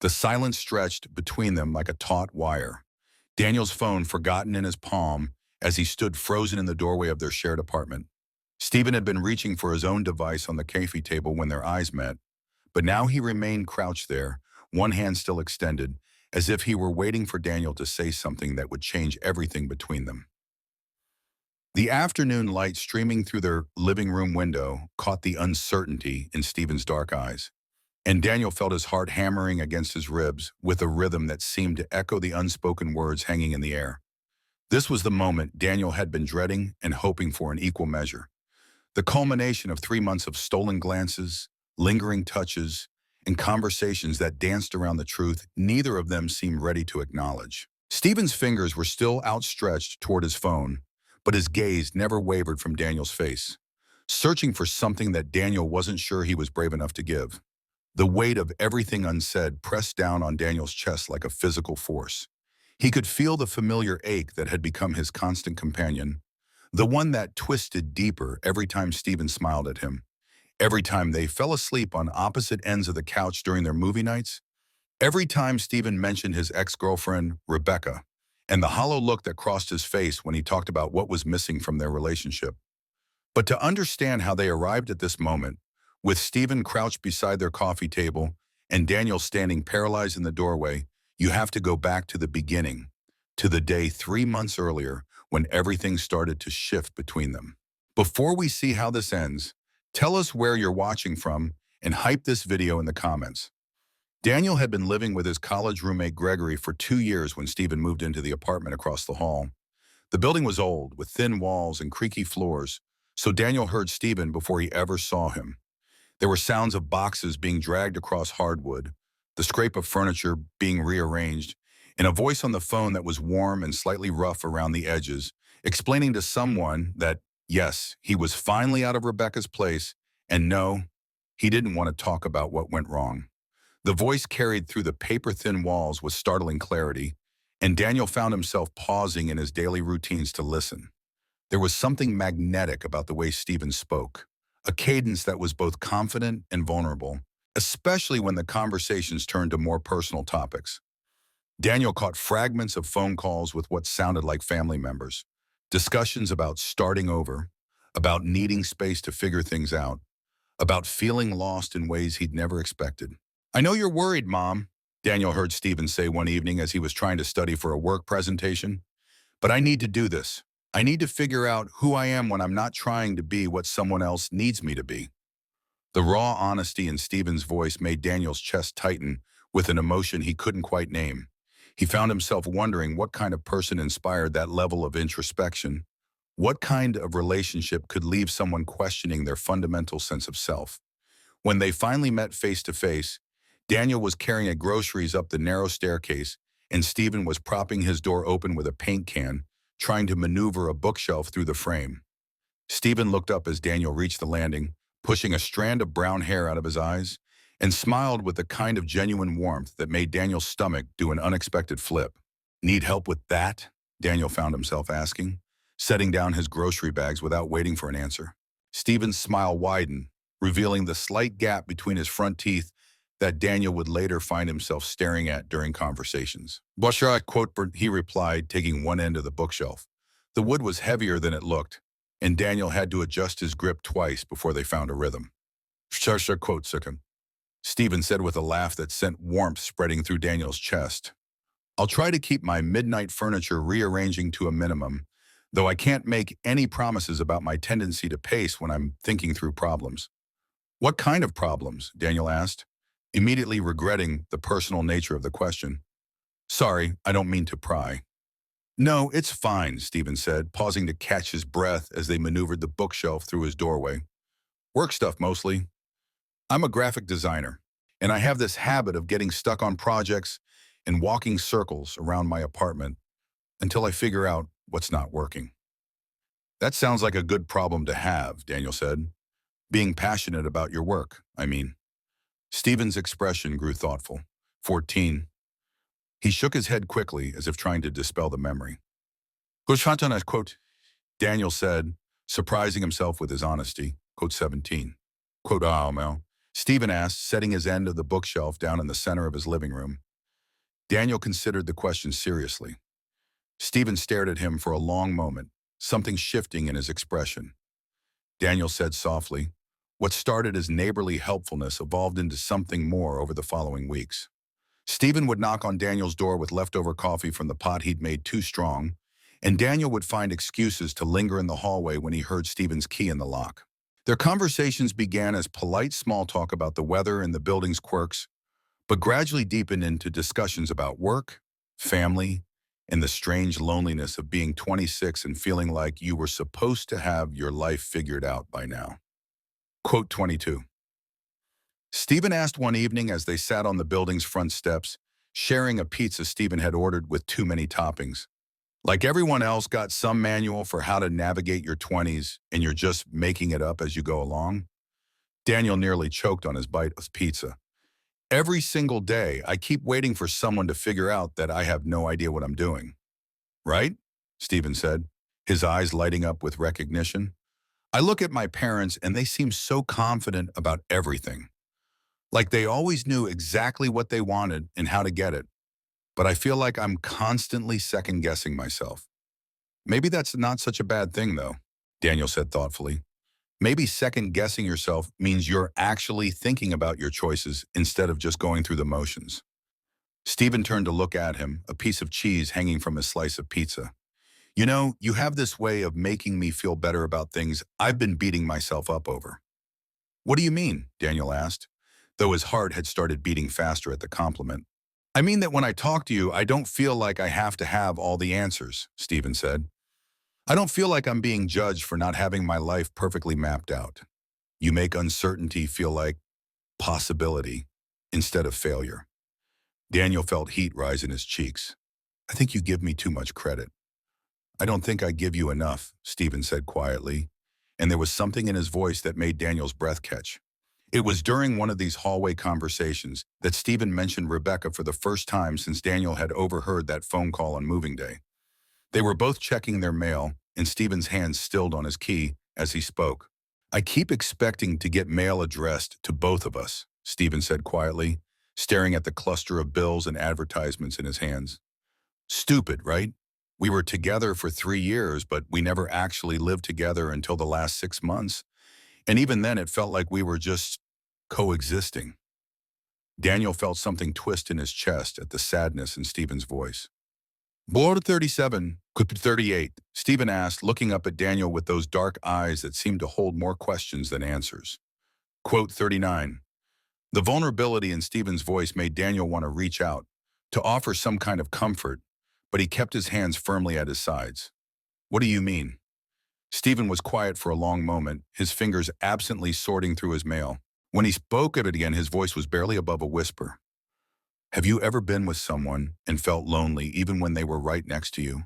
The silence stretched between them like a taut wire. Daniel's phone forgotten in his palm as he stood frozen in the doorway of their shared apartment. Stephen had been reaching for his own device on the cafe table when their eyes met, but now he remained crouched there, one hand still extended, as if he were waiting for Daniel to say something that would change everything between them. The afternoon light streaming through their living room window caught the uncertainty in Stephen's dark eyes, and Daniel felt his heart hammering against his ribs with a rhythm that seemed to echo the unspoken words hanging in the air. This was the moment Daniel had been dreading and hoping for in equal measure. The culmination of 3 months of stolen glances, lingering touches, and conversations that danced around the truth neither of them seemed ready to acknowledge. Stephen's fingers were still outstretched toward his phone, but his gaze never wavered from Daniel's face, searching for something that Daniel wasn't sure he was brave enough to give. The weight of everything unsaid pressed down on Daniel's chest like a physical force. He could feel the familiar ache that had become his constant companion, the one that twisted deeper every time Stephen smiled at him, every time they fell asleep on opposite ends of the couch during their movie nights, every time Stephen mentioned his ex-girlfriend, Rebecca, and the hollow look that crossed his face when he talked about what was missing from their relationship. But to understand how they arrived at this moment, with Stephen crouched beside their coffee table and Daniel standing paralyzed in the doorway, you have to go back to the beginning, to the day 3 months earlier when everything started to shift between them. Before we see how this ends, tell us where you're watching from and hype this video in the comments. Daniel had been living with his college roommate Gregory for 2 years when Stephen moved into the apartment across the hall. The building was old, with thin walls and creaky floors, so Daniel heard Stephen before he ever saw him. There were sounds of boxes being dragged across hardwood, the scrape of furniture being rearranged, and a voice on the phone that was warm and slightly rough around the edges, explaining to someone that, yes, he was finally out of Rebecca's place, and no, he didn't want to talk about what went wrong. The voice carried through the paper-thin walls with startling clarity, and Daniel found himself pausing in his daily routines to listen. There was something magnetic about the way Stephen spoke, a cadence that was both confident and vulnerable, especially when the conversations turned to more personal topics. Daniel caught fragments of phone calls with what sounded like family members, discussions about starting over, about needing space to figure things out, about feeling lost in ways he'd never expected. "I know you're worried, Mom," Daniel heard Stephen say one evening as he was trying to study for a work presentation, "but I need to do this. I need to figure out who I am when I'm not trying to be what someone else needs me to be." The raw honesty in Stephen's voice made Daniel's chest tighten with an emotion he couldn't quite name. He found himself wondering what kind of person inspired that level of introspection. What kind of relationship could leave someone questioning their fundamental sense of self? When they finally met face to face, Daniel was carrying groceries up the narrow staircase, and Stephen was propping his door open with a paint can, trying to maneuver a bookshelf through the frame. Stephen looked up as Daniel reached the landing, pushing a strand of brown hair out of his eyes, and smiled with the kind of genuine warmth that made Daniel's stomach do an unexpected flip. "Need help with that?" Daniel found himself asking, setting down his grocery bags without waiting for an answer. Stephen's smile widened, revealing the slight gap between his front teeth that Daniel would later find himself staring at during conversations. "Bosha," he replied, taking one end of the bookshelf. The wood was heavier than it looked, and Daniel had to adjust his grip twice before they found a rhythm. "Sharsha," Stephen said with a laugh that sent warmth spreading through Daniel's chest. "I'll try to keep my midnight furniture rearranging to a minimum, though I can't make any promises about my tendency to pace when I'm thinking through problems." "What kind of problems?" Daniel asked, immediately regretting the personal nature of the question. "Sorry, I don't mean to pry." "No, it's fine," Stephen said, pausing to catch his breath as they maneuvered the bookshelf through his doorway. "Work stuff mostly. I'm a graphic designer, and I have this habit of getting stuck on projects and walking circles around my apartment until I figure out what's not working." "That sounds like a good problem to have," Daniel said. "Being passionate about your work, I mean." Stephen's expression grew thoughtful. 14. He shook his head quickly as if trying to dispel the memory. Quote, Daniel said, surprising himself with his honesty. Quote 17. Quote, "Ah, Mel." Stephen asked, setting his end of the bookshelf down in the center of his living room. Daniel considered the question seriously. Stephen stared at him for a long moment, something shifting in his expression. Daniel said softly, "What started as neighborly helpfulness evolved into something more over the following weeks." Stephen would knock on Daniel's door with leftover coffee from the pot he'd made too strong, and Daniel would find excuses to linger in the hallway when he heard Stephen's key in the lock. Their conversations began as polite small talk about the weather and the building's quirks, but gradually deepened into discussions about work, family, and the strange loneliness of being 26 and feeling like you were supposed to have your life figured out by now. Quote 22. Stephen asked one evening as they sat on the building's front steps, sharing a pizza Stephen had ordered with too many toppings. Like everyone else got some manual for how to navigate your 20s and you're just making it up as you go along? Daniel nearly choked on his bite of pizza. Every single day, I keep waiting for someone to figure out that I have no idea what I'm doing. Right? Stephen said, his eyes lighting up with recognition. I look at my parents and they seem so confident about everything. Like they always knew exactly what they wanted and how to get it. But I feel like I'm constantly second-guessing myself. Maybe that's not such a bad thing, though, Daniel said thoughtfully. Maybe second-guessing yourself means you're actually thinking about your choices instead of just going through the motions. Stephen turned to look at him, a piece of cheese hanging from his slice of pizza. You know, you have this way of making me feel better about things I've been beating myself up over. What do you mean? Daniel asked, though his heart had started beating faster at the compliment. I mean that when I talk to you, I don't feel like I have to have all the answers, Stephen said. I don't feel like I'm being judged for not having my life perfectly mapped out. You make uncertainty feel like possibility instead of failure. Daniel felt heat rise in his cheeks. I think you give me too much credit. I don't think I give you enough, Stephen said quietly, and there was something in his voice that made Daniel's breath catch. It was during one of these hallway conversations that Stephen mentioned Rebecca for the first time since Daniel had overheard that phone call on moving day. They were both checking their mail, and Stephen's hand stilled on his key as he spoke. I keep expecting to get mail addressed to both of us, Stephen said quietly, staring at the cluster of bills and advertisements in his hands. Stupid, right? We were together for 3 years, but we never actually lived together until the last 6 months. And even then, it felt like we were just coexisting. Daniel felt something twist in his chest at the sadness in Stephen's voice. Board 37, could be 38, Stephen asked, looking up at Daniel with those dark eyes that seemed to hold more questions than answers. Quote 39. The vulnerability in Stephen's voice made Daniel want to reach out, to offer some kind of comfort, but he kept his hands firmly at his sides. What do you mean? Stephen was quiet for a long moment, his fingers absently sorting through his mail. When he spoke of it again, his voice was barely above a whisper. Have you ever been with someone and felt lonely even when they were right next to you?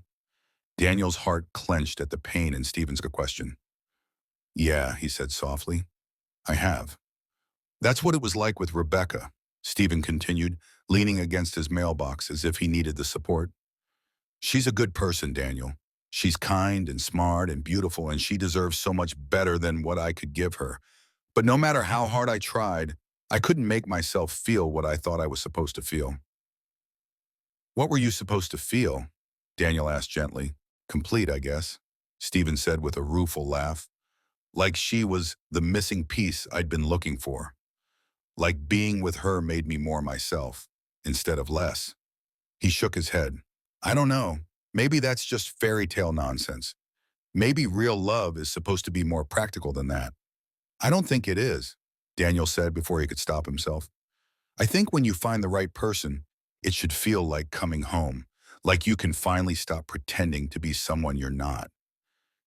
Daniel's heart clenched at the pain in Stephen's question. Yeah, he said softly. I have. That's what it was like with Rebecca, Stephen continued, leaning against his mailbox as if he needed the support. She's a good person, Daniel. She's kind and smart and beautiful, and she deserves so much better than what I could give her. But no matter how hard I tried, I couldn't make myself feel what I thought I was supposed to feel. What were you supposed to feel? Daniel asked gently. Complete, I guess, Stephen said with a rueful laugh. Like she was the missing piece I'd been looking for. Like being with her made me more myself, instead of less. He shook his head. I don't know. Maybe that's just fairy tale nonsense. Maybe real love is supposed to be more practical than that. I don't think it is, Daniel said before he could stop himself. I think when you find the right person, it should feel like coming home, like you can finally stop pretending to be someone you're not.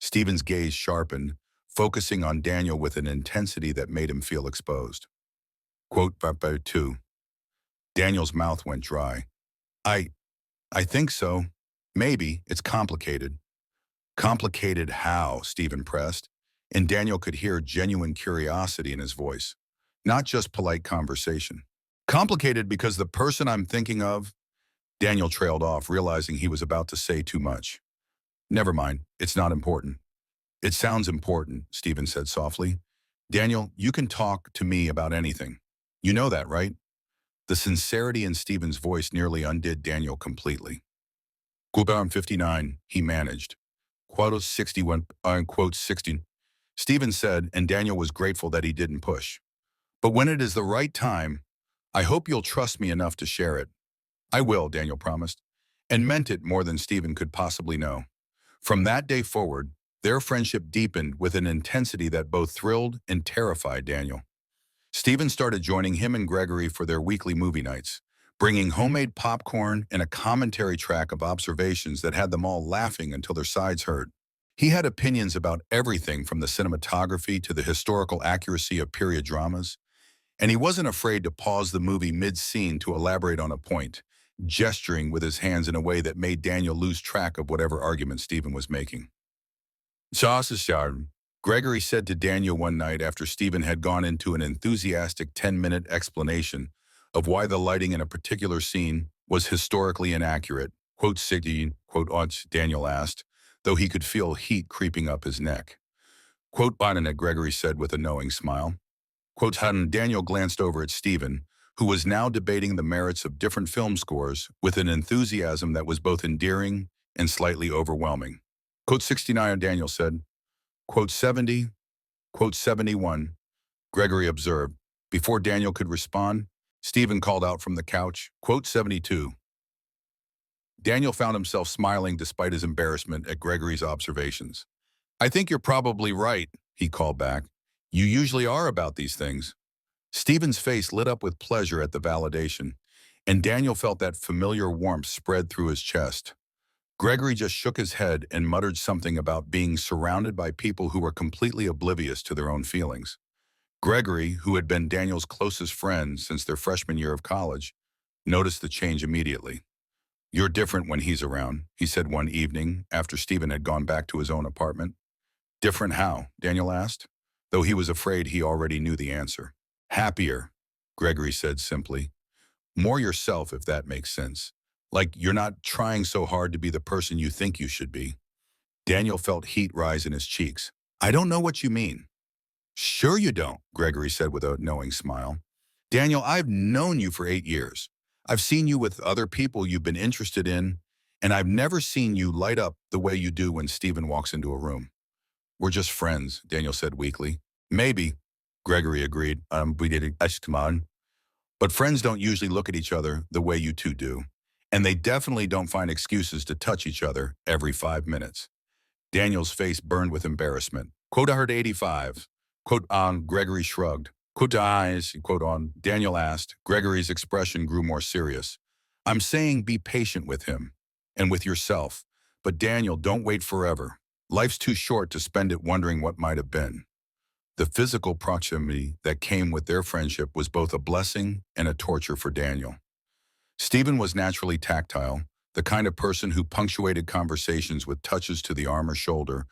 Stephen's gaze sharpened, focusing on Daniel with an intensity that made him feel exposed. Quote 2. Daniel's mouth went dry. I think so. Maybe. It's complicated. Complicated how? Stephen pressed, and Daniel could hear genuine curiosity in his voice, not just polite conversation. Complicated because the person I'm thinking of, Daniel trailed off, realizing he was about to say too much. Never mind, it's not important. It sounds important, Stephen said softly. Daniel, you can talk to me about anything. You know that, right? The sincerity in Stephen's voice nearly undid Daniel completely. Quote 59, he managed. Quote 61, quote 16. Stephen said, and Daniel was grateful that he didn't push. But when it is the right time, I hope you'll trust me enough to share it. I will, Daniel promised, and meant it more than Stephen could possibly know. From that day forward, their friendship deepened with an intensity that both thrilled and terrified Daniel. Stephen started joining him and Gregory for their weekly movie nights, bringing homemade popcorn and a commentary track of observations that had them all laughing until their sides hurt. He had opinions about everything from the cinematography to the historical accuracy of period dramas, and he wasn't afraid to pause the movie mid-scene to elaborate on a point, gesturing with his hands in a way that made Daniel lose track of whatever argument Stephen was making. Gregory said to Daniel one night after Stephen had gone into an enthusiastic 10-minute explanation of why the lighting in a particular scene was historically inaccurate. Quote 16, quote odds, Daniel asked, though he could feel heat creeping up his neck. Quote Bonnet, Gregory said with a knowing smile. Quote Hutton, Daniel glanced over at Stephen, who was now debating the merits of different film scores with an enthusiasm that was both endearing and slightly overwhelming. Quote 69, Daniel said. Quote 70, quote 71, Gregory observed. Before Daniel could respond, Stephen called out from the couch, quote 72. Daniel found himself smiling despite his embarrassment at Gregory's observations. I think you're probably right, he called back. You usually are about these things. Stephen's face lit up with pleasure at the validation, and Daniel felt that familiar warmth spread through his chest. Gregory just shook his head and muttered something about being surrounded by people who were completely oblivious to their own feelings. Gregory, who had been Daniel's closest friend since their freshman year of college, noticed the change immediately. You're different when he's around, he said one evening after Stephen had gone back to his own apartment. Different how? Daniel asked, though he was afraid he already knew the answer. Happier, Gregory said simply. More yourself, if that makes sense. Like you're not trying so hard to be the person you think you should be. Daniel felt heat rise in his cheeks. I don't know what you mean. Sure you don't, Gregory said with a knowing smile. Daniel, I've known you for 8 years. I've seen you with other people you've been interested in, and I've never seen you light up the way you do when Stephen walks into a room. We're just friends, Daniel said weakly. Maybe, Gregory agreed. We did it. Come on. But friends don't usually look at each other the way you two do. And they definitely don't find excuses to touch each other every 5 minutes. Daniel's face burned with embarrassment. Quote, I heard 85. Quote, on, Gregory shrugged. Quote, eyes, quote, on, Daniel asked. Gregory's expression grew more serious. I'm saying be patient with him and with yourself. But Daniel, don't wait forever. Life's too short to spend it wondering what might have been. The physical proximity that came with their friendship was both a blessing and a torture for Daniel. Stephen was naturally tactile, the kind of person who punctuated conversations with touches to the arm or shoulder,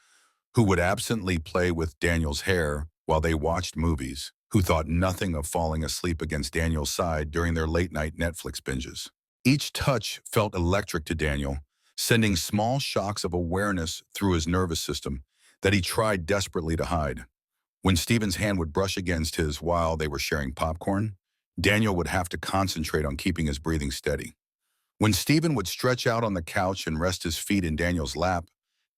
who would absently play with Daniel's hair while they watched movies, who thought nothing of falling asleep against Daniel's side during their late-night Netflix binges. Each touch felt electric to Daniel, sending small shocks of awareness through his nervous system that he tried desperately to hide. When Stephen's hand would brush against his while they were sharing popcorn, Daniel would have to concentrate on keeping his breathing steady. When Stephen would stretch out on the couch and rest his feet in Daniel's lap,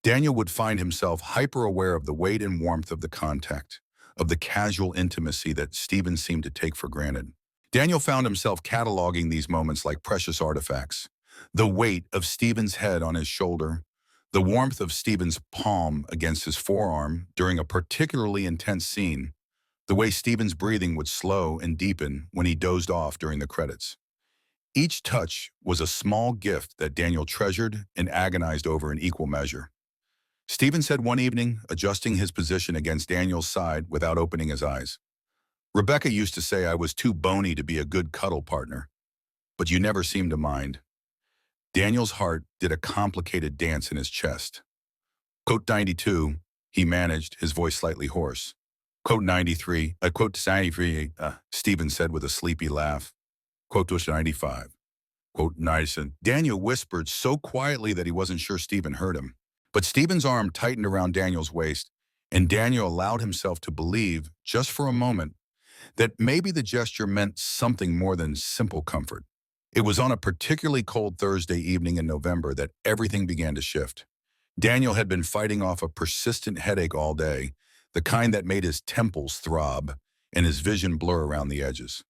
Daniel would find himself hyper-aware of the weight and warmth of the contact, of the casual intimacy that Stephen seemed to take for granted. Daniel found himself cataloging these moments like precious artifacts. The weight of Stephen's head on his shoulder, the warmth of Stephen's palm against his forearm during a particularly intense scene, the way Stephen's breathing would slow and deepen when he dozed off during the credits. Each touch was a small gift that Daniel treasured and agonized over in equal measure. Stephen said one evening, adjusting his position against Daniel's side without opening his eyes. Rebecca used to say I was too bony to be a good cuddle partner, but you never seemed to mind. Daniel's heart did a complicated dance in his chest. Quote 92, he managed, his voice slightly hoarse. Quote 93, quote 93, Stephen said with a sleepy laugh. Quote 95, quote 90. Daniel whispered so quietly that he wasn't sure Stephen heard him. But Stephen's arm tightened around Daniel's waist, And Daniel allowed himself to believe, just for a moment, that maybe the gesture meant something more than simple comfort. It was on a particularly cold Thursday evening in November that everything began to shift. Daniel had been fighting off a persistent headache all day, the kind that made his temples throb and his vision blur around the edges.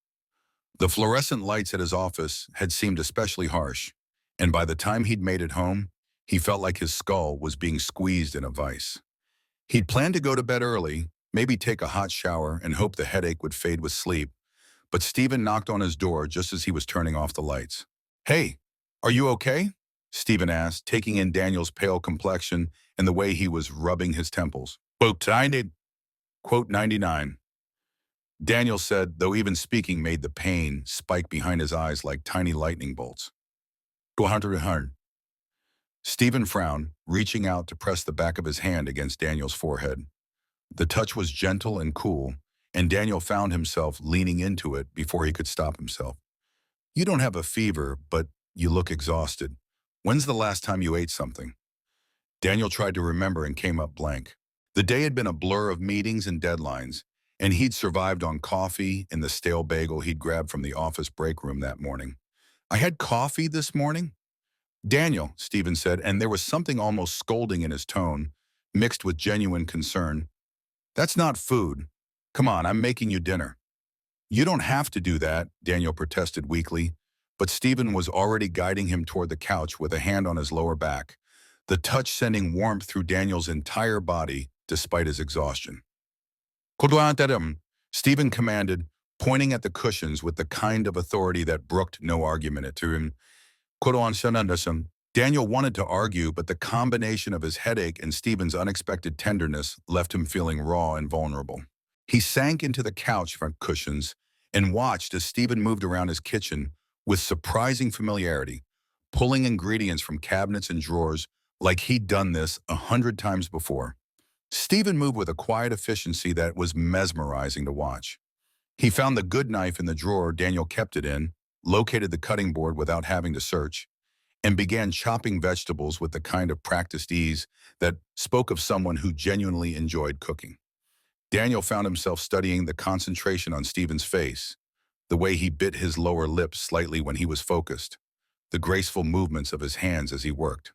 The fluorescent lights at his office had seemed especially harsh, and by the time he'd made it home, he felt like his skull was being squeezed in a vice. He'd planned to go to bed early, maybe take a hot shower and hope the headache would fade with sleep, but Stephen knocked on his door just as he was turning off the lights. "Hey, are you okay?" Stephen asked, taking in Daniel's pale complexion and the way he was rubbing his temples. Quote 99. Daniel said, though even speaking made the pain spike behind his eyes like tiny lightning bolts. 200. Stephen frowned, reaching out to press the back of his hand against Daniel's forehead. The touch was gentle and cool, and Daniel found himself leaning into it before he could stop himself. "You don't have a fever, but you look exhausted. When's the last time you ate something?" Daniel tried to remember and came up blank. The day had been a blur of meetings and deadlines, and he'd survived on coffee and the stale bagel he'd grabbed from the office break room that morning. "I had coffee this morning?" "Daniel," Stephen said, and there was something almost scolding in his tone, mixed with genuine concern. "That's not food. Come on, I'm making you dinner." "You don't have to do that," Daniel protested weakly, but Stephen was already guiding him toward the couch with a hand on his lower back, the touch sending warmth through Daniel's entire body despite his exhaustion. Stephen commanded, pointing at the cushions with the kind of authority that brooked no argument to him. Daniel wanted to argue, but the combination of his headache and Stephen's unexpected tenderness left him feeling raw and vulnerable. He sank into the couch front cushions and watched as Stephen moved around his kitchen with surprising familiarity, pulling ingredients from cabinets and drawers like he'd done this 100 times before. Stephen moved with a quiet efficiency that was mesmerizing to watch. He found the good knife in the drawer Daniel kept it in, located the cutting board without having to search, and began chopping vegetables with the kind of practiced ease that spoke of someone who genuinely enjoyed cooking. Daniel found himself studying the concentration on Stephen's face, the way he bit his lower lip slightly when he was focused, the graceful movements of his hands as he worked.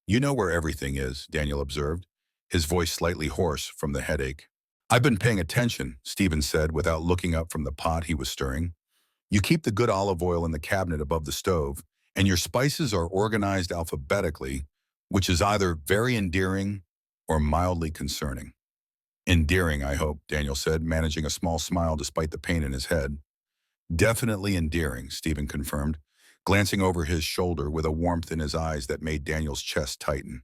"You know where everything is," Daniel observed, his voice slightly hoarse from the headache. "I've been paying attention," Stephen said without looking up from the pot he was stirring. "You keep the good olive oil in the cabinet above the stove, and your spices are organized alphabetically, which is either very endearing or mildly concerning." "Endearing, I hope," Daniel said, managing a small smile despite the pain in his head. "Definitely endearing," Stephen confirmed, glancing over his shoulder with a warmth in his eyes that made Daniel's chest tighten.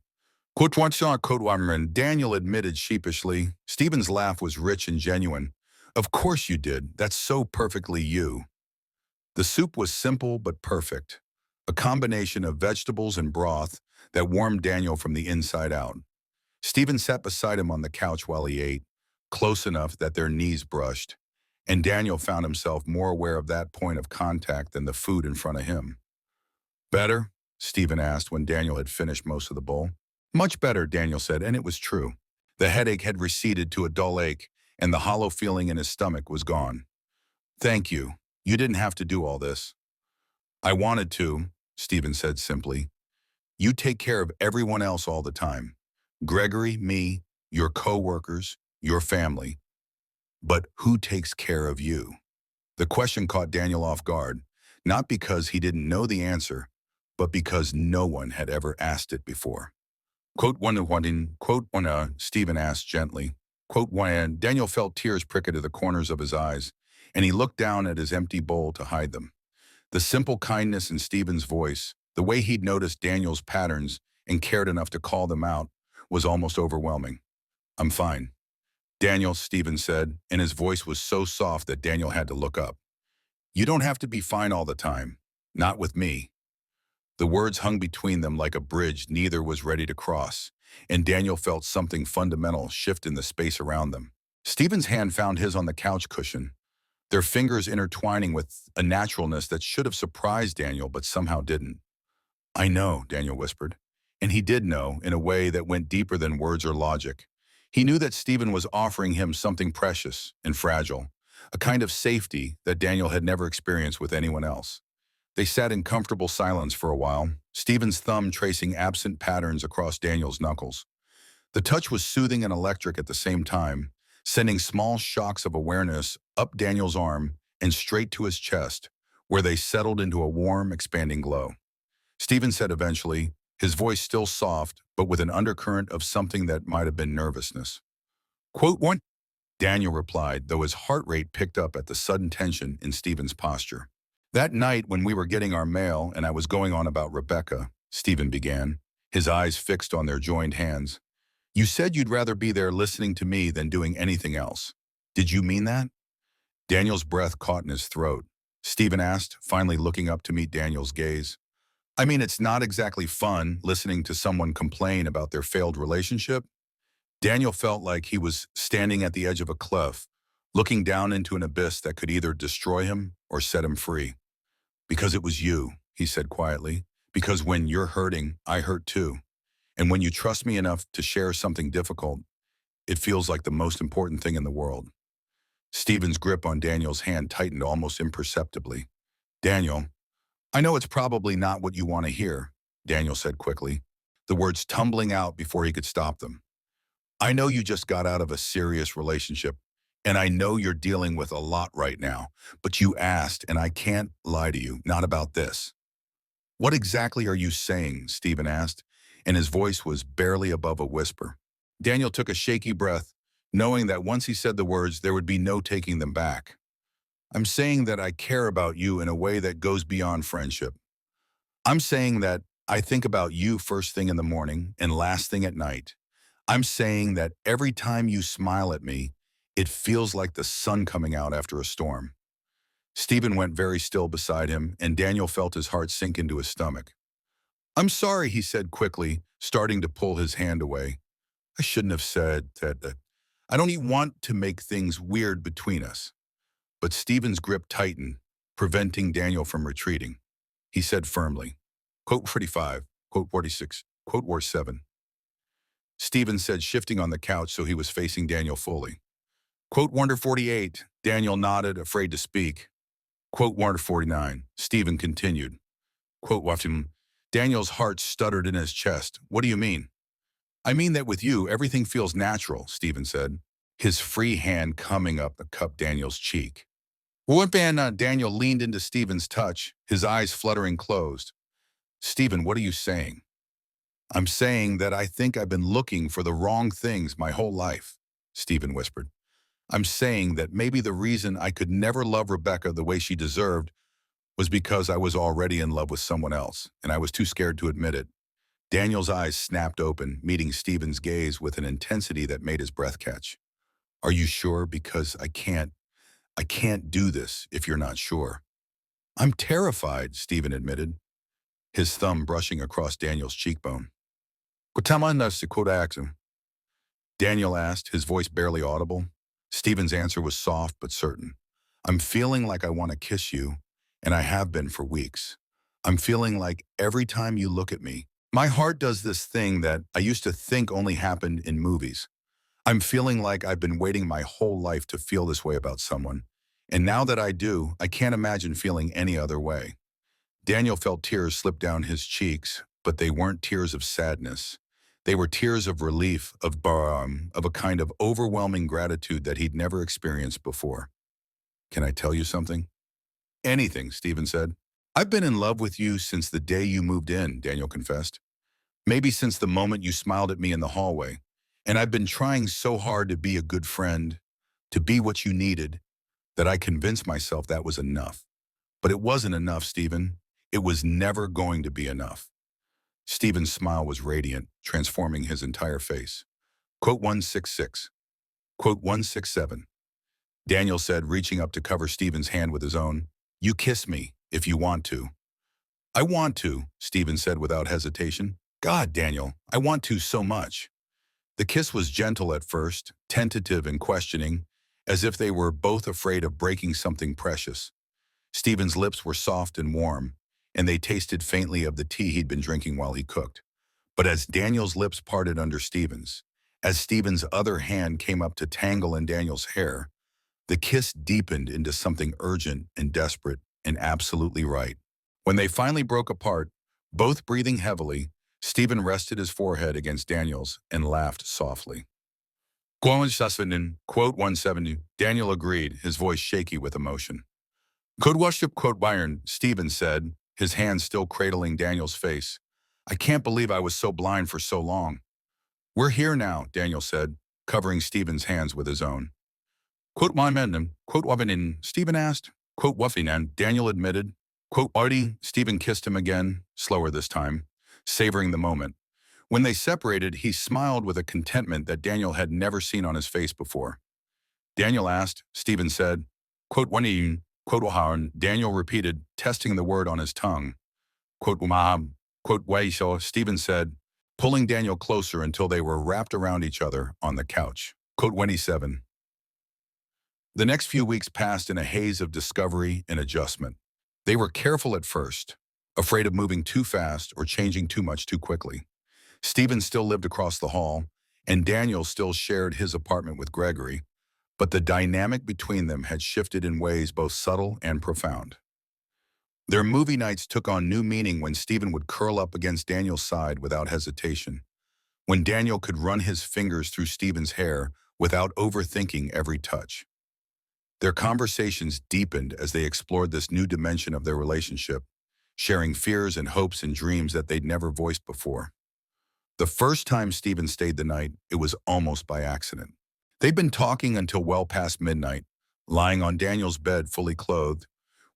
Daniel admitted sheepishly. Stephen's laugh was rich and genuine. "Of course you did. That's so perfectly you." The soup was simple but perfect, a combination of vegetables and broth that warmed Daniel from the inside out. Stephen sat beside him on the couch while he ate, close enough that their knees brushed, and Daniel found himself more aware of that point of contact than the food in front of him. "Better?" Stephen asked when Daniel had finished most of the bowl. "Much better," Daniel said, and it was true. The headache had receded to a dull ache, and the hollow feeling in his stomach was gone. "Thank you. You didn't have to do all this." "I wanted to," Stephen said simply. "You take care of everyone else all the time. Gregory, me, your co-workers, your family. But who takes care of you?" The question caught Daniel off guard, not because he didn't know the answer, but because no one had ever asked it before. Stephen asked gently. Daniel felt tears prick into the corners of his eyes, and he looked down at his empty bowl to hide them. The simple kindness in Stephen's voice, the way he'd noticed Daniel's patterns and cared enough to call them out, was almost overwhelming. "I'm fine." "Daniel," Stephen said, and his voice was so soft that Daniel had to look up. "You don't have to be fine all the time. Not with me." The words hung between them like a bridge neither was ready to cross, and Daniel felt something fundamental shift in the space around them. Stephen's hand found his on the couch cushion, their fingers intertwining with a naturalness that should have surprised Daniel but somehow didn't. "I know," Daniel whispered. And he did know in a way that went deeper than words or logic. He knew that Stephen was offering him something precious and fragile, a kind of safety that Daniel had never experienced with anyone else. They sat in comfortable silence for a while, Stephen's thumb tracing absent patterns across Daniel's knuckles. The touch was soothing and electric at the same time, sending small shocks of awareness up Daniel's arm and straight to his chest, where they settled into a warm, expanding glow. Stephen said eventually, his voice still soft, but with an undercurrent of something that might have been nervousness. Quote one. Daniel replied, though his heart rate picked up at the sudden tension in Stephen's posture. That night when we were getting our mail and I was going on about Rebecca, Stephen began, his eyes fixed on their joined hands. You said you'd rather be there listening to me than doing anything else. Did you mean that? Daniel's breath caught in his throat. Stephen asked, finally looking up to meet Daniel's gaze. I mean, it's not exactly fun listening to someone complain about their failed relationship. Daniel felt like he was standing at the edge of a cliff, looking down into an abyss that could either destroy him or set him free. Because it was you, he said quietly. Because when you're hurting, I hurt too. And when you trust me enough to share something difficult, it feels like the most important thing in the world. Stephen's grip on Daniel's hand tightened almost imperceptibly. Daniel, I know it's probably not what you want to hear, Daniel said quickly, the words tumbling out before he could stop them. I know you just got out of a serious relationship, and I know you're dealing with a lot right now, but you asked, and I can't lie to you, not about this. What exactly are you saying? Stephen asked, and his voice was barely above a whisper. Daniel took a shaky breath, knowing that once he said the words, there would be no taking them back. I'm saying that I care about you in a way that goes beyond friendship. I'm saying that I think about you first thing in the morning and last thing at night. I'm saying that every time you smile at me, it feels like the sun coming out after a storm. Stephen went very still beside him, and Daniel felt his heart sink into his stomach. I'm sorry, he said quickly, starting to pull his hand away. I shouldn't have said that. I don't even want to make things weird between us. But Stephen's grip tightened, preventing Daniel from retreating. He said firmly, quote 45, quote 46, quote war 7. Stephen said, shifting on the couch so he was facing Daniel fully. Quote Wonder 48, Daniel nodded, afraid to speak. Quote Wonder 49, Stephen continued. Quote Waftim, Daniel's heart stuttered in his chest. What do you mean? I mean that with you, everything feels natural, Stephen said, his free hand coming up to cup Daniel's cheek. Daniel leaned into Stephen's touch, his eyes fluttering closed. Stephen, what are you saying? I'm saying that I think I've been looking for the wrong things my whole life, Stephen whispered. I'm saying that maybe the reason I could never love Rebecca the way she deserved was because I was already in love with someone else, and I was too scared to admit it. Daniel's eyes snapped open, meeting Stephen's gaze with an intensity that made his breath catch. Are you sure? Because I can't do this if you're not sure. I'm terrified, Stephen admitted, his thumb brushing across Daniel's cheekbone. Daniel asked, his voice barely audible. Stephen's answer was soft but certain. I'm feeling like I want to kiss you, and I have been for weeks. I'm feeling like every time you look at me, my heart does this thing that I used to think only happened in movies. I'm feeling like I've been waiting my whole life to feel this way about someone. And now that I do, I can't imagine feeling any other way. Daniel felt tears slip down his cheeks, but they weren't tears of sadness. They were tears of relief, of a kind of overwhelming gratitude that he'd never experienced before. Can I tell you something? Anything, Stephen said. I've been in love with you since the day you moved in, Daniel confessed. Maybe since the moment you smiled at me in the hallway. And I've been trying so hard to be a good friend, to be what you needed, that I convinced myself that was enough. But it wasn't enough, Stephen. It was never going to be enough. Stephen's smile was radiant, transforming his entire face. Quote 166. Quote 167. Daniel said, reaching up to cover Stephen's hand with his own. You kiss me, if you want to. I want to, Stephen said without hesitation. God, Daniel, I want to so much. The kiss was gentle at first, tentative and questioning, as if they were both afraid of breaking something precious. Stephen's lips were soft and warm, and they tasted faintly of the tea he'd been drinking while he cooked. But as Daniel's lips parted under Stephen's, As Stephen's other hand came up to tangle in Daniel's hair, the kiss deepened into something urgent and desperate and absolutely right. When they finally broke apart, both breathing heavily, Stephen rested his forehead against Daniel's and laughed softly. Quote 170, Daniel agreed, his voice shaky with emotion. Could worship quote Byron, Stephen said, his hand still cradling Daniel's face. I can't believe I was so blind for so long. We're here now, Daniel said, covering Stephen's hands with his own. Quote my men, quote Wavinin, Stephen asked. Quote Wuffinan, Daniel admitted. Quote Artie, Stephen kissed him again, slower this time, savoring the moment. When they separated, he smiled with a contentment that Daniel had never seen on his face before. Daniel asked, Stephen said, quote Wanin, quote Wahan, Daniel repeated, testing the word on his tongue. Quote Umaham, quote Waisho, Stephen said, pulling Daniel closer until they were wrapped around each other on the couch. Quote 27. The next few weeks passed in a haze of discovery and adjustment. They were careful at first, afraid of moving too fast or changing too much too quickly. Stephen still lived across the hall, and Daniel still shared his apartment with Gregory, but the dynamic between them had shifted in ways both subtle and profound. Their movie nights took on new meaning when Stephen would curl up against Daniel's side without hesitation, when Daniel could run his fingers through Stephen's hair without overthinking every touch. Their conversations deepened as they explored this new dimension of their relationship, sharing fears and hopes and dreams that they'd never voiced before. The first time Stephen stayed the night, it was almost by accident. They'd been talking until well past midnight, lying on Daniel's bed fully clothed,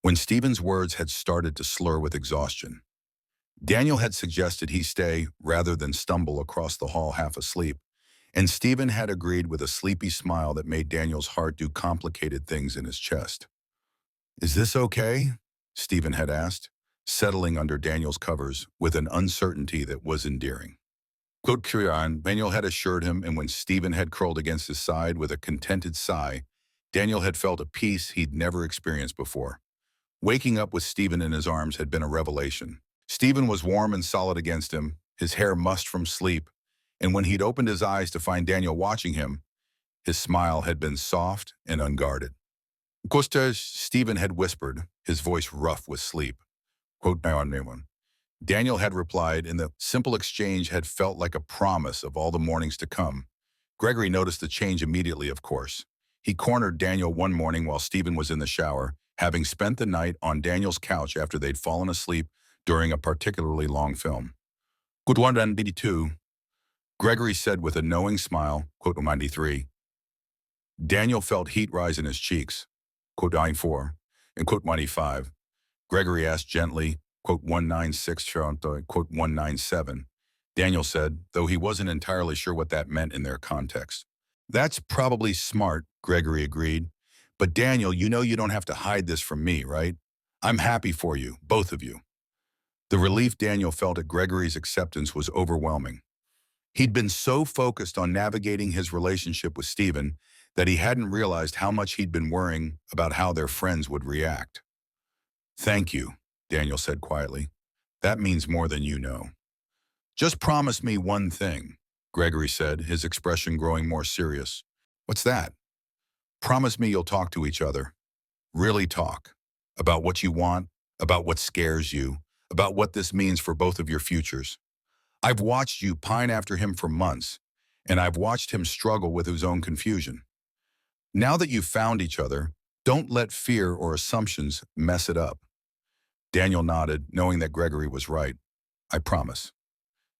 when Stephen's words had started to slur with exhaustion. Daniel had suggested he stay rather than stumble across the hall half asleep, and Stephen had agreed with a sleepy smile that made Daniel's heart do complicated things in his chest. Is this okay? Stephen had asked, settling under Daniel's covers with an uncertainty that was endearing. Quote Kirian, Daniel had assured him, and when Stephen had curled against his side with a contented sigh, Daniel had felt a peace he'd never experienced before. Waking up with Stephen in his arms had been a revelation. Stephen was warm and solid against him, his hair mussed from sleep, and when he'd opened his eyes to find Daniel watching him, his smile had been soft and unguarded. Kostas, Stephen had whispered, his voice rough with sleep. Quote, Daniel had replied, and the simple exchange had felt like a promise of all the mornings to come. Gregory noticed the change immediately, of course. He cornered Daniel one morning while Stephen was in the shower, having spent the night on Daniel's couch after they'd fallen asleep during a particularly long film. Quote 192, Gregory said with a knowing smile, quote 93. Daniel felt heat rise in his cheeks, quote 94, and quote 95. Gregory asked gently, quote 196, quote 197. Daniel said, though he wasn't entirely sure what that meant in their context. That's probably smart, Gregory agreed. But Daniel, you know you don't have to hide this from me, right? I'm happy for you, both of you. The relief Daniel felt at Gregory's acceptance was overwhelming. He'd been so focused on navigating his relationship with Stephen that he hadn't realized how much he'd been worrying about how their friends would react. Thank you, Daniel said quietly. That means more than you know. Just promise me one thing, Gregory said, his expression growing more serious. What's that? Promise me you'll talk to each other. Really talk. About what you want, about what scares you, about what this means for both of your futures. I've watched you pine after him for months, and I've watched him struggle with his own confusion. Now that you've found each other, don't let fear or assumptions mess it up. Daniel nodded, knowing that Gregory was right. I promise.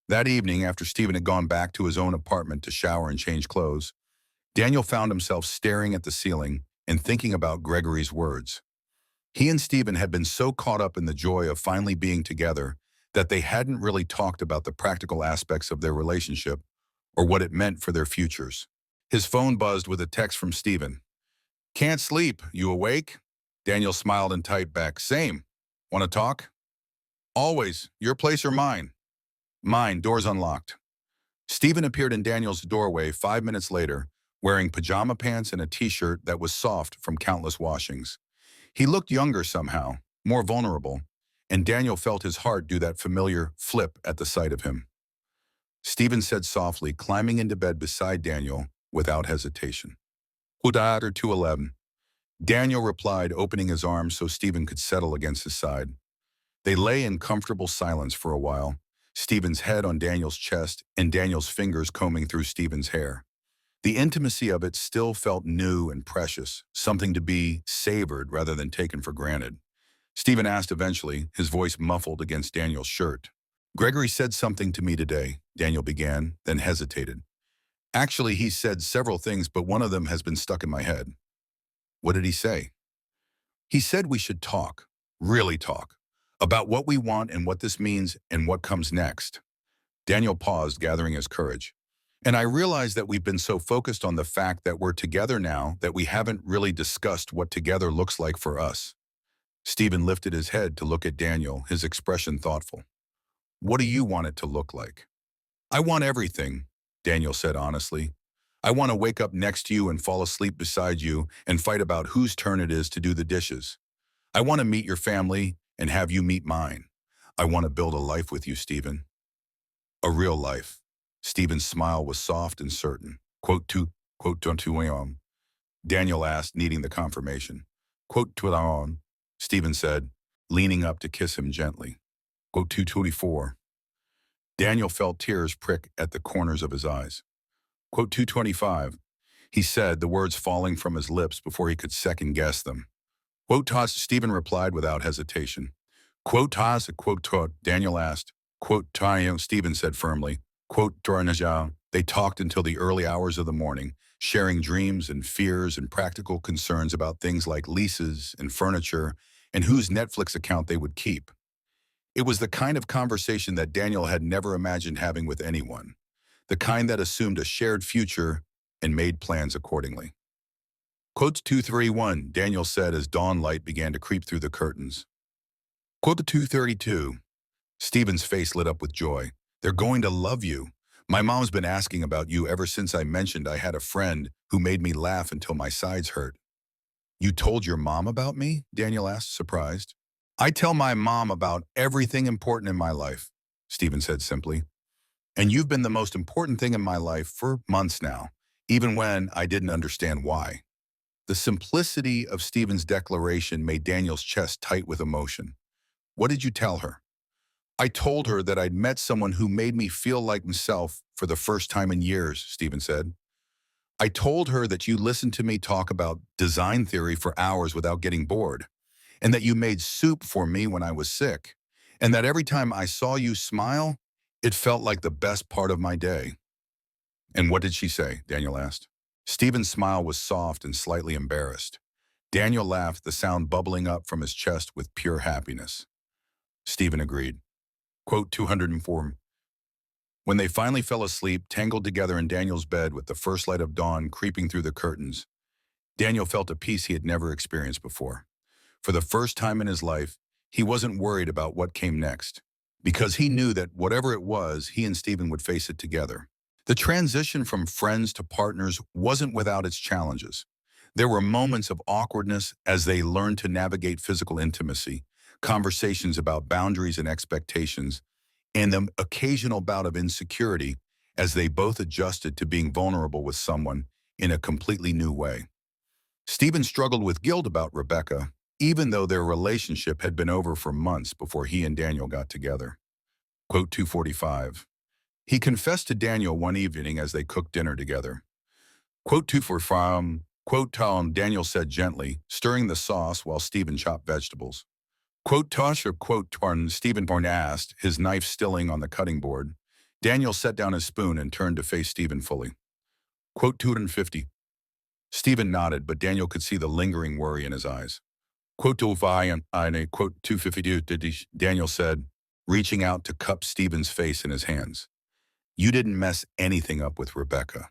That evening, after Stephen had gone back to his own apartment to shower and change clothes, Daniel found himself staring at the ceiling and thinking about Gregory's words. He and Stephen had been so caught up in the joy of finally being together that they hadn't really talked about the practical aspects of their relationship or what it meant for their futures. His phone buzzed with a text from Stephen. Can't sleep, you awake? Daniel smiled and typed back, same. Want to talk? Always, your place or mine? Mine, doors unlocked. Stephen appeared in Daniel's doorway 5 minutes later, wearing pajama pants and a t-shirt that was soft from countless washings. He looked younger somehow, more vulnerable, and Daniel felt his heart do that familiar flip at the sight of him. Stephen said softly, climbing into bed beside Daniel without hesitation. Udad or 211. Daniel replied, opening his arms so Stephen could settle against his side. They lay in comfortable silence for a while, Stephen's head on Daniel's chest and Daniel's fingers combing through Stephen's hair. The intimacy of it still felt new and precious, something to be savored rather than taken for granted. Stephen asked eventually, his voice muffled against Daniel's shirt. Gregory said something to me today, Daniel began, then hesitated. Actually, he said several things, but one of them has been stuck in my head. What did he say? He said we should talk, really talk, about what we want and what this means and what comes next. Daniel paused, gathering his courage. And I realized that we've been so focused on the fact that we're together now that we haven't really discussed what together looks like for us. Stephen lifted his head to look at Daniel, his expression thoughtful. What do you want it to look like? I want everything, Daniel said honestly. I want to wake up next to you and fall asleep beside you and fight about whose turn it is to do the dishes. I want to meet your family and have you meet mine. I want to build a life with you, Stephen. A real life. Stephen's smile was soft and certain. Quote to Daniel asked, needing the confirmation. Quote to on, Stephen said, leaning up to kiss him gently. Quote 224. Daniel felt tears prick at the corners of his eyes. Quote 225. He said, the words falling from his lips before he could second-guess them. Quote toss, Stephen replied without hesitation. Quote toss, quote tot, Daniel asked. Quote tayo, Stephen said firmly. Quote tornaja. They talked until the early hours of the morning, sharing dreams and fears and practical concerns about things like leases and furniture and whose Netflix account they would keep. It was the kind of conversation that Daniel had never imagined having with anyone, the kind that assumed a shared future and made plans accordingly. Quote 231, Daniel said as dawn light began to creep through the curtains. Quote 232. Stephen's face lit up with joy. They're going to love you. My mom's been asking about you ever since I mentioned I had a friend who made me laugh until my sides hurt. You told your mom about me? Daniel asked, surprised. I tell my mom about everything important in my life, Stephen said simply. And you've been the most important thing in my life for months now, even when I didn't understand why. The simplicity of Stephen's declaration made Daniel's chest tight with emotion. What did you tell her? I told her that I'd met someone who made me feel like myself for the first time in years, Stephen said. I told her that you listened to me talk about design theory for hours without getting bored, and that you made soup for me when I was sick, and that every time I saw you smile, it felt like the best part of my day. And what did she say? Daniel asked. Stephen's smile was soft and slightly embarrassed. Daniel laughed, the sound bubbling up from his chest with pure happiness. Stephen agreed. Quote 204. When they finally fell asleep, tangled together in Daniel's bed with the first light of dawn creeping through the curtains, Daniel felt a peace he had never experienced before. For the first time in his life, he wasn't worried about what came next, because he knew that whatever it was, he and Stephen would face it together. The transition from friends to partners wasn't without its challenges. There were moments of awkwardness as they learned to navigate physical intimacy, conversations about boundaries and expectations, and the occasional bout of insecurity as they both adjusted to being vulnerable with someone in a completely new way. Stephen struggled with guilt about Rebecca, even though their relationship had been over for months before he and Daniel got together. Quote 245. He confessed to Daniel one evening as they cooked dinner together. Quote 245. Quote Tom, Daniel said gently, stirring the sauce while Stephen chopped vegetables. Quote Tosh or quote Torn, Stephen asked, his knife stilling on the cutting board. Daniel set down his spoon and turned to face Stephen fully. Quote 250. Stephen nodded, but Daniel could see the lingering worry in his eyes. Quote to quote 252, Daniel said, reaching out to cup Stephen's face in his hands. You didn't mess anything up with Rebecca.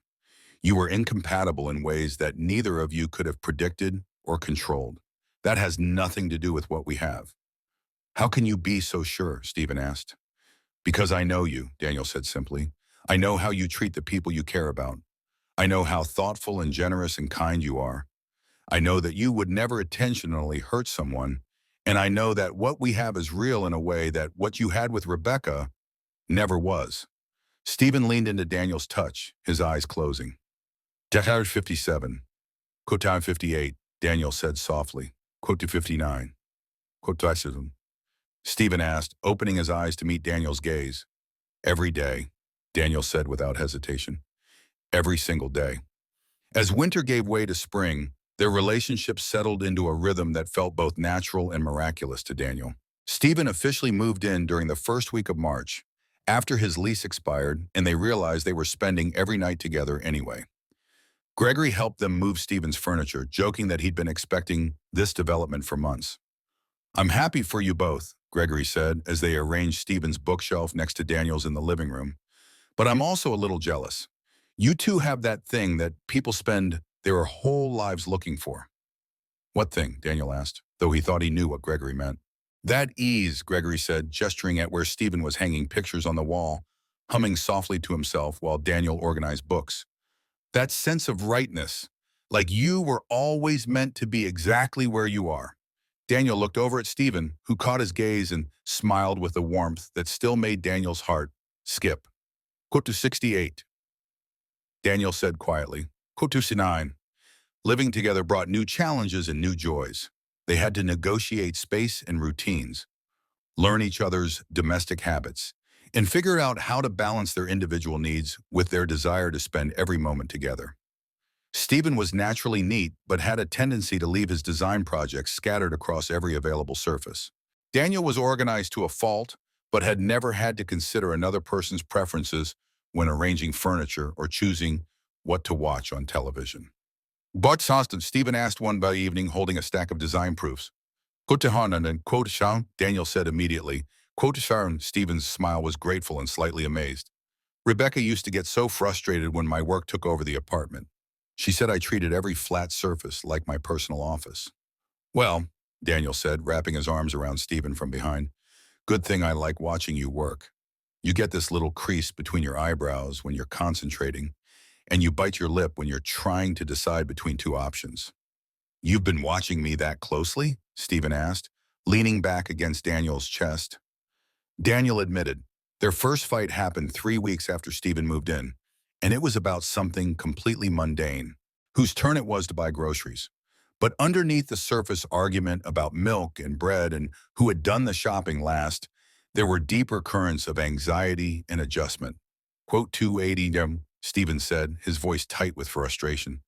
You were incompatible in ways that neither of you could have predicted or controlled. That has nothing to do with what we have. How can you be so sure? Stephen asked. Because I know you, Daniel said simply. I know how you treat the people you care about. I know how thoughtful and generous and kind you are. I know that you would never intentionally hurt someone, and I know that what we have is real in a way that what you had with Rebecca never was. Stephen leaned into Daniel's touch, his eyes closing. Decade 57. Quote 58, Daniel said softly. Quote to 59. Quote to Stephen asked, opening his eyes to meet Daniel's gaze. Every day, Daniel said without hesitation. Every single day. As winter gave way to spring, their relationship settled into a rhythm that felt both natural and miraculous to Daniel. Stephen officially moved in during the first week of March, after his lease expired and they realized they were spending every night together anyway. Gregory helped them move Stephen's furniture, joking that he'd been expecting this development for months. I'm happy for you both, Gregory said as they arranged Stephen's bookshelf next to Daniel's in the living room. But I'm also a little jealous. You two have that thing that people spend their whole lives looking for. What thing? Daniel asked, though he thought he knew what Gregory meant. That ease, Gregory said, gesturing at where Stephen was hanging pictures on the wall, humming softly to himself while Daniel organized books. That sense of rightness, like you were always meant to be exactly where you are. Daniel looked over at Stephen, who caught his gaze and smiled with a warmth that still made Daniel's heart skip. Quote to 68. Daniel said quietly. Quote to 69. Living together brought new challenges and new joys. They had to negotiate space and routines, learn each other's domestic habits, and figure out how to balance their individual needs with their desire to spend every moment together. Stephen was naturally neat, but had a tendency to leave his design projects scattered across every available surface. Daniel was organized to a fault, but had never had to consider another person's preferences when arranging furniture or choosing what to watch on television. But Stephen asked one by evening, holding a stack of design proofs. Quote and quote Sharon, Daniel said immediately. Quote Sharon, Stephen's smile was grateful and slightly amazed. Rebecca used to get so frustrated when my work took over the apartment. She said I treated every flat surface like my personal office. Well, Daniel said, wrapping his arms around Stephen from behind, good thing I like watching you work. You get this little crease between your eyebrows when you're concentrating, and you bite your lip when you're trying to decide between two options. You've been watching me that closely? Stephen asked, leaning back against Daniel's chest. Daniel admitted, their first fight happened 3 weeks after Stephen moved in, and it was about something completely mundane, whose turn it was to buy groceries. But underneath the surface argument about milk and bread and who had done the shopping last, there were deeper currents of anxiety and adjustment. Quote 280, Stephen said, his voice tight with frustration.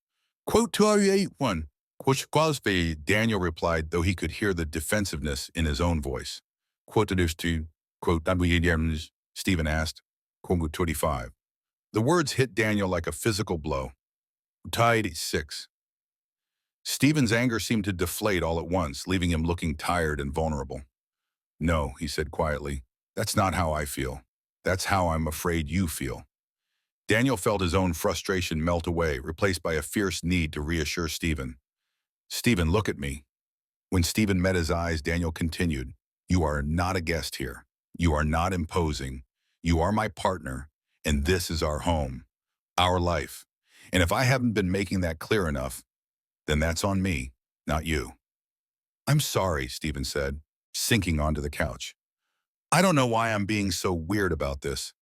Quote 281, quote Qualsby, Daniel replied, though he could hear the defensiveness in his own voice. Quote to, quote, Stephen asked, quote 25. The words hit Daniel like a physical blow. Tied 6. Stephen's anger seemed to deflate all at once, leaving him looking tired and vulnerable. No, he said quietly, that's not how I feel. That's how I'm afraid you feel. Daniel felt his own frustration melt away, replaced by a fierce need to reassure Stephen. Stephen, look at me. When Stephen met his eyes, Daniel continued, you are not a guest here. You are not imposing. You are my partner, and this is our home, our life. And if I haven't been making that clear enough, then that's on me, not you. I'm sorry, Stephen said, sinking onto the couch. I don't know why I'm being so weird about this.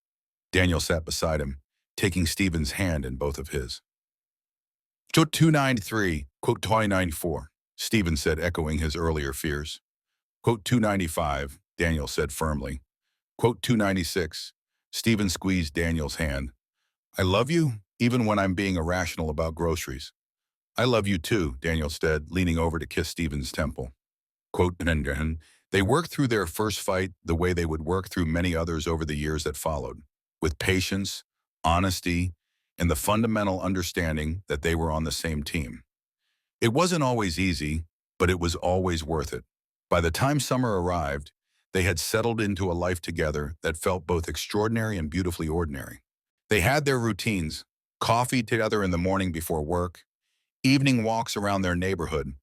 Daniel sat beside him, taking Stephen's hand in both of his. Quote 293, quote 294, Stephen said, echoing his earlier fears. Quote 295, Daniel said firmly. Quote 296, Stephen squeezed Daniel's hand. I love you, even when I'm being irrational about groceries. I love you too, Daniel said, leaning over to kiss Stephen's temple. Quote, and they worked through their first fight the way they would work through many others over the years that followed, with patience, honesty, and the fundamental understanding that they were on the same team. It wasn't always easy, but it was always worth it. By the time summer arrived, they had settled into a life together that felt both extraordinary and beautifully ordinary. They had their routines, coffee together in the morning before work, evening walks around their neighborhood,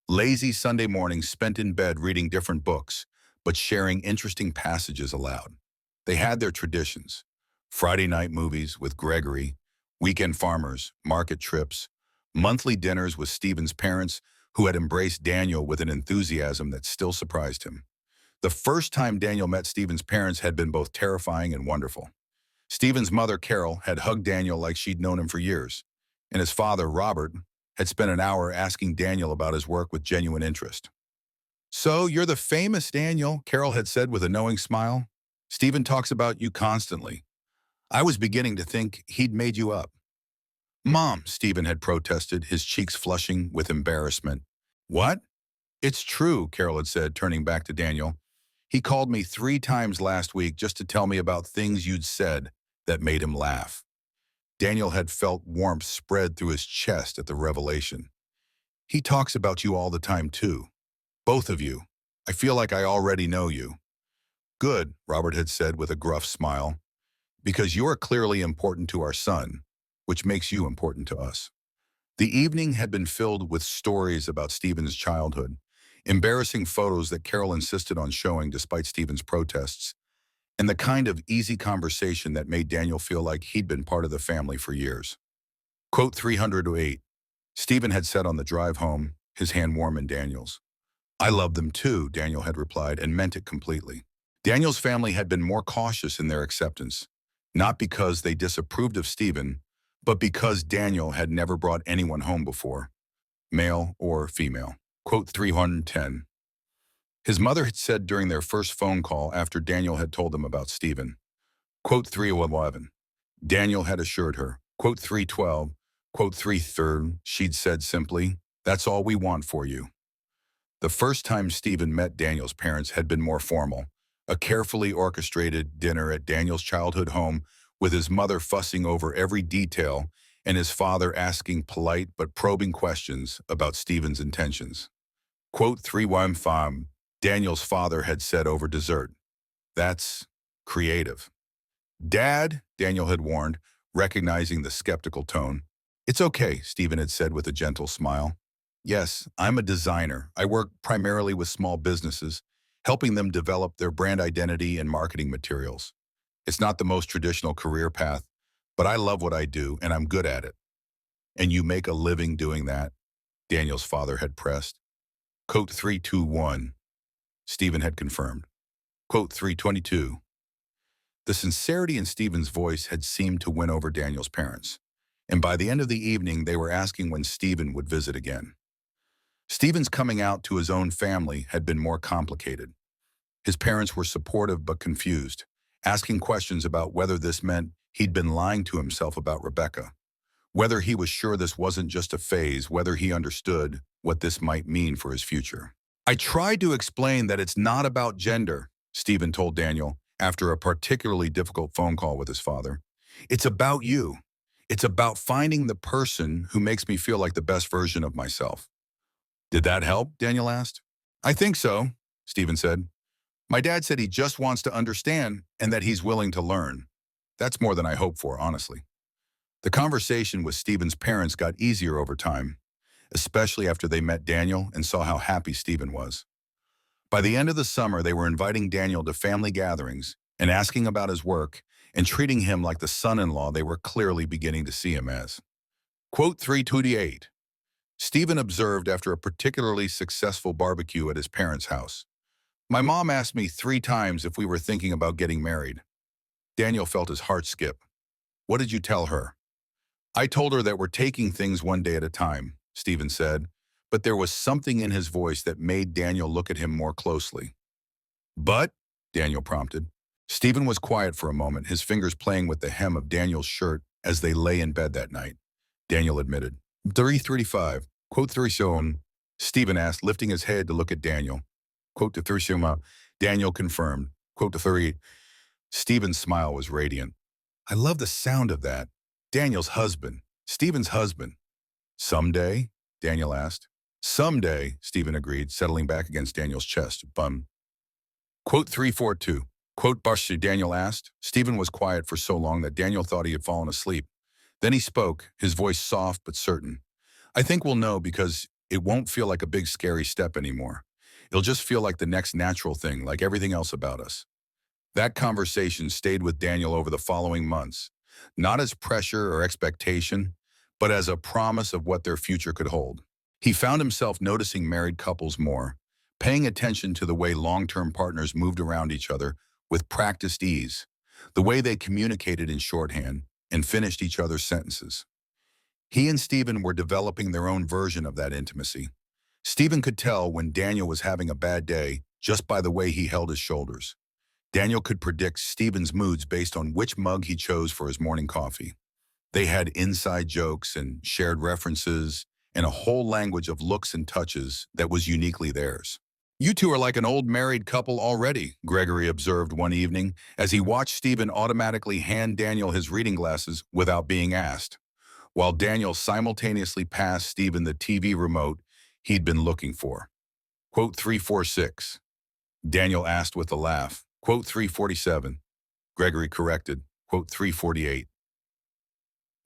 lazy Sunday mornings spent in bed reading different books, but sharing interesting passages aloud. They had their traditions, Friday night movies with Gregory, weekend farmers, market trips, monthly dinners with Stephen's parents, who had embraced Daniel with an enthusiasm that still surprised him. The first time Daniel met Stephen's parents had been both terrifying and wonderful. Stephen's mother, Carol, had hugged Daniel like she'd known him for years, and his father, Robert, had spent an hour asking Daniel about his work with genuine interest. "So, you're the famous Daniel," Carol had said with a knowing smile. "Stephen talks about you constantly. I was beginning to think he'd made you up." "Mom," Stephen had protested, his cheeks flushing with embarrassment. "What?" "It's true," Carol had said, turning back to Daniel. "He called me 3 times last week just to tell me about things you'd said that made him laugh." Daniel had felt warmth spread through his chest at the revelation. "He talks about you all the time, too. Both of you. I feel like I already know you." "Good," Robert had said with a gruff smile, "because you are clearly important to our son, which makes you important to us." The evening had been filled with stories about Stephen's childhood, embarrassing photos that Carol insisted on showing despite Stephen's protests, and the kind of easy conversation that made Daniel feel like he'd been part of the family for years. Quote 308, Stephen had said on the drive home, his hand warm in Daniel's. "I love them too," Daniel had replied, and meant it completely. Daniel's family had been more cautious in their acceptance, not because they disapproved of Stephen, but because Daniel had never brought anyone home before, male or female. Quote 310. His mother had said during their first phone call after Daniel had told them about Stephen. Quote 311. Daniel had assured her. Quote 312. Quote 330. She'd said simply, "That's all we want for you." The first time Stephen met Daniel's parents had been more formal, a carefully orchestrated dinner at Daniel's childhood home with his mother fussing over every detail and his father asking polite but probing questions about Stephen's intentions. Quote 315, Daniel's father had said over dessert, "That's creative." "Dad," Daniel had warned, recognizing the skeptical tone. "It's okay," Stephen had said with a gentle smile. "Yes, I'm a designer. I work primarily with small businesses, helping them develop their brand identity and marketing materials. It's not the most traditional career path, but I love what I do and I'm good at it." "And you make a living doing that?" Daniel's father had pressed. Quote 321, Stephen had confirmed. Quote 322. The sincerity in Stephen's voice had seemed to win over Daniel's parents, and by the end of the evening they were asking when Stephen would visit again. Stephen's coming out to his own family had been more complicated. His parents were supportive but confused, asking questions about whether this meant he'd been lying to himself about Rebecca, whether he was sure this wasn't just a phase, whether he understood what this might mean for his future. "I tried to explain that it's not about gender," Stephen told Daniel after a particularly difficult phone call with his father. "It's about you. It's about finding the person who makes me feel like the best version of myself." "Did that help?" Daniel asked. "I think so," Stephen said. "My dad said he just wants to understand and that he's willing to learn. That's more than I hoped for, honestly." The conversation with Stephen's parents got easier over time, especially after they met Daniel and saw how happy Stephen was. By the end of the summer, they were inviting Daniel to family gatherings and asking about his work and treating him like the son-in-law they were clearly beginning to see him as. Quote 328. Stephen observed after a particularly successful barbecue at his parents' house. "My mom asked me 3 times if we were thinking about getting married." Daniel felt his heart skip. "What did you tell her?" "I told her that we're taking things one day at a time," Stephen said, but there was something in his voice that made Daniel look at him more closely. "But," Daniel prompted. Stephen was quiet for a moment, his fingers playing with the hem of Daniel's shirt as they lay in bed that night. Daniel admitted. 335. Quote 37. Stephen asked, lifting his head to look at Daniel. Quote to 37. Daniel confirmed. Quote to 38. Stephen's smile was radiant. "I love the sound of that. Daniel's husband. Stephen's husband." "Someday?" Daniel asked. "Someday," Stephen agreed, settling back against Daniel's chest. Bum. Quote 342. Quote Barshi, Daniel asked. Stephen was quiet for so long that Daniel thought he had fallen asleep. Then he spoke, his voice soft but certain. "I think we'll know because it won't feel like a big scary step anymore. It'll just feel like the next natural thing, like everything else about us." That conversation stayed with Daniel over the following months, not as pressure or expectation, but as a promise of what their future could hold. He found himself noticing married couples more, paying attention to the way long-term partners moved around each other with practiced ease, the way they communicated in shorthand and finished each other's sentences. He and Stephen were developing their own version of that intimacy. Stephen could tell when Daniel was having a bad day just by the way he held his shoulders. Daniel could predict Stephen's moods based on which mug he chose for his morning coffee. They had inside jokes and shared references and a whole language of looks and touches that was uniquely theirs. "You two are like an old married couple already," Gregory observed one evening as he watched Stephen automatically hand Daniel his reading glasses without being asked, while Daniel simultaneously passed Stephen the TV remote he'd been looking for. Quote 346. Daniel asked with a laugh. Quote 347. Gregory corrected. Quote 348.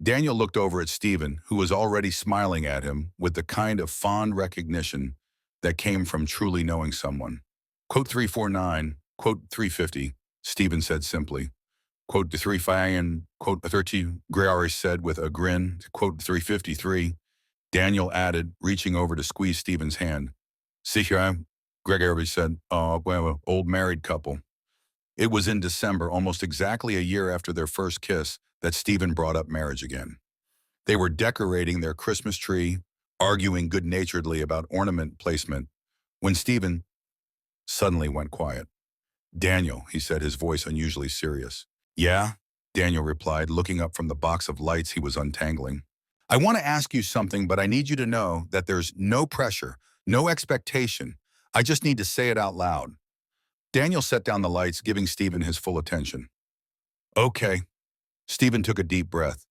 Daniel looked over at Stephen, who was already smiling at him with the kind of fond recognition that came from truly knowing someone. Quote 349. Quote 350. Stephen said simply. Quote 350. Quote 30. Gregory said with a grin. Quote 353. Daniel added, reaching over to squeeze Stephen's hand. "See here," Gregory said, well, old married couple. It was in December, almost exactly a year after their first kiss, that Stephen brought up marriage again. They were decorating their Christmas tree, arguing good-naturedly about ornament placement, when Stephen suddenly went quiet. "Daniel," he said, his voice unusually serious. "Yeah?" Daniel replied, looking up from the box of lights he was untangling. "I want to ask you something, but I need you to know that there's no pressure, no expectation. I just need to say it out loud." Daniel set down the lights, giving Stephen his full attention. "Okay." Stephen took a deep breath.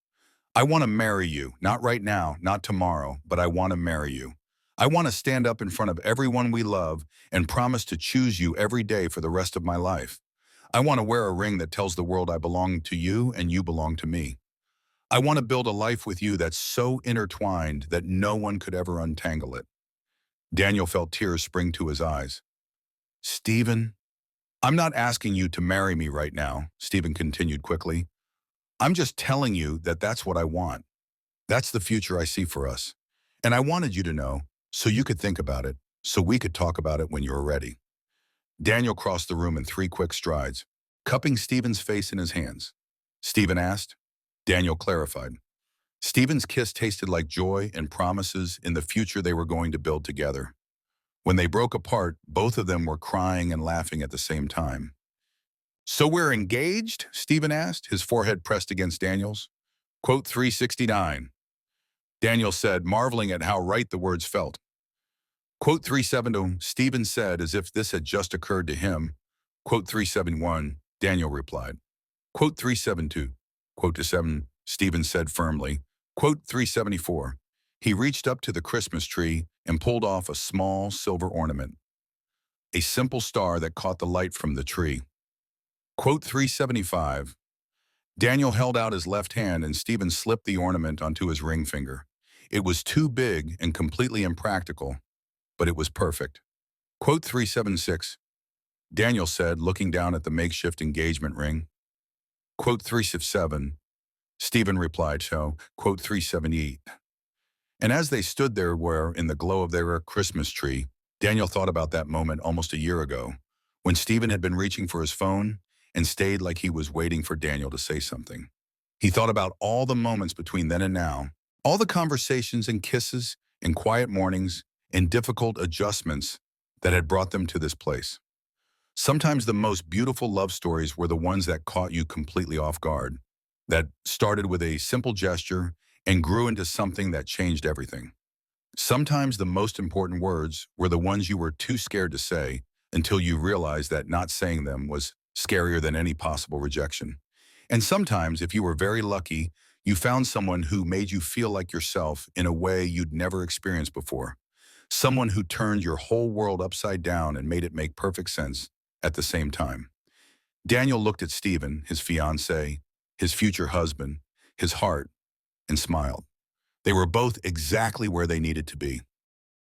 "I want to marry you, not right now, not tomorrow, but I want to marry you. I want to stand up in front of everyone we love and promise to choose you every day for the rest of my life. I want to wear a ring that tells the world I belong to you and you belong to me. I want to build a life with you that's so intertwined that no one could ever untangle it." Daniel felt tears spring to his eyes. "Stephen, I'm not asking you to marry me right now," Stephen continued quickly. "I'm just telling you that that's what I want. That's the future I see for us. And I wanted you to know, so you could think about it, so we could talk about it when you're ready." Daniel crossed the room in 3 quick strides, cupping Stephen's face in his hands. "Stephen asked." Daniel clarified. Stephen's kiss tasted like joy and promises in the future they were going to build together. When they broke apart, both of them were crying and laughing at the same time. "So we're engaged?" Stephen asked, his forehead pressed against Daniel's. Quote 369. Daniel said, marveling at how right the words felt. Quote 370, Stephen said as if this had just occurred to him. Quote 371, Daniel replied. Quote 372, quote to 7, Stephen said firmly. Quote 374, he reached up to the Christmas tree and pulled off a small silver ornament, a simple star that caught the light from the tree. Quote 375, Daniel held out his left hand and Stephen slipped the ornament onto his ring finger. It was too big and completely impractical, but it was perfect. Quote 376, Daniel said, looking down at the makeshift engagement ring. Quote 367, Stephen replied, so, quote 378. And as they stood there where, in the glow of their Christmas tree, Daniel thought about that moment almost a year ago, when Stephen had been reaching for his phone and stayed like he was waiting for Daniel to say something. He thought about all the moments between then and now, all the conversations and kisses and quiet mornings and difficult adjustments that had brought them to this place. Sometimes the most beautiful love stories were the ones that caught you completely off guard, that started with a simple gesture and grew into something that changed everything. Sometimes the most important words were the ones you were too scared to say until you realized that not saying them was scarier than any possible rejection. And sometimes, if you were very lucky, you found someone who made you feel like yourself in a way you'd never experienced before. Someone who turned your whole world upside down and made it make perfect sense at the same time. Daniel looked at Stephen, his fiancé, his future husband, his heart, and smiled. They were both exactly where they needed to be.